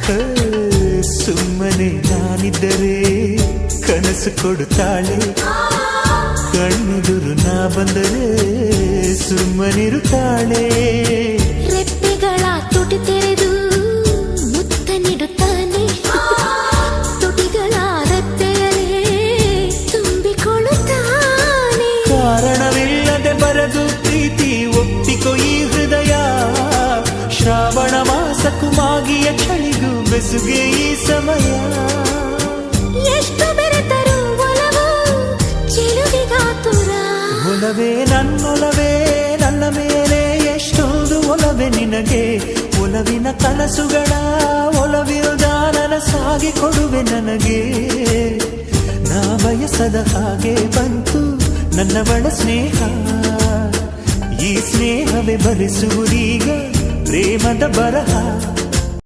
ಸುಮ್ಮನೆ ನಾನಿದ್ದರೆ ಕನಸು ಕೊಡುತ್ತಾಳೆ, ಕಣ್ಣೆದುರು ನಾ ಬಂದರೆ ಸುಮ್ಮನಿರುತ್ತಾಳೆ. ರೆಪ್ಪೆಗಳ ತುಟಿ ತೆರೆದು ಮುತ್ತ ನೀಡುತ್ತಾನೆ, ತುಟಿಗಳ ರೆಪ್ಪೆಯಲ್ಲೇ ತುಂಬಿಕೊಳ್ಳುತ್ತಾನೆ. ಕಾರಣವಿಲ್ಲದೆ ಬರದು ಪ್ರೀತಿ ಒಪ್ಪಿಕೊ ಈ ಹೃದಯ, ಶ್ರಾವಣ ಮಾಸಕ್ಕೂ ಮಾಗಿಯ ಚಳಿಗೂ ಬೆಸುಗೆ ಈ ಸಮಯ. ಎಷ್ಟು ಬೆರೆತರೂ ಒಲವು ಚೆಲುವಿಗಾತುರ, ಒಲವೇ ನನ್ನೊಲವೇ ನನ್ನ ಮೇಲೆ ಎಷ್ಟೊಂದು ಒಲವೇ ನಿನಗೆ. ಒಲವಿನ ಕನಸುಗಳ ಒಲವಿರುದ ನನಸಾಗಿ ಕೊಡುವೆ ನನಗೆ. ನಾ ಬಯಸದ ಹಾಗೆ ಬಂತು ನನ್ನವಳ ಸ್ನೇಹ, ಈ ಸ್ನೇಹವೇ ಬರೆಸುವುದೀಗ ಪ್ರೇಮದ ಬರಹ.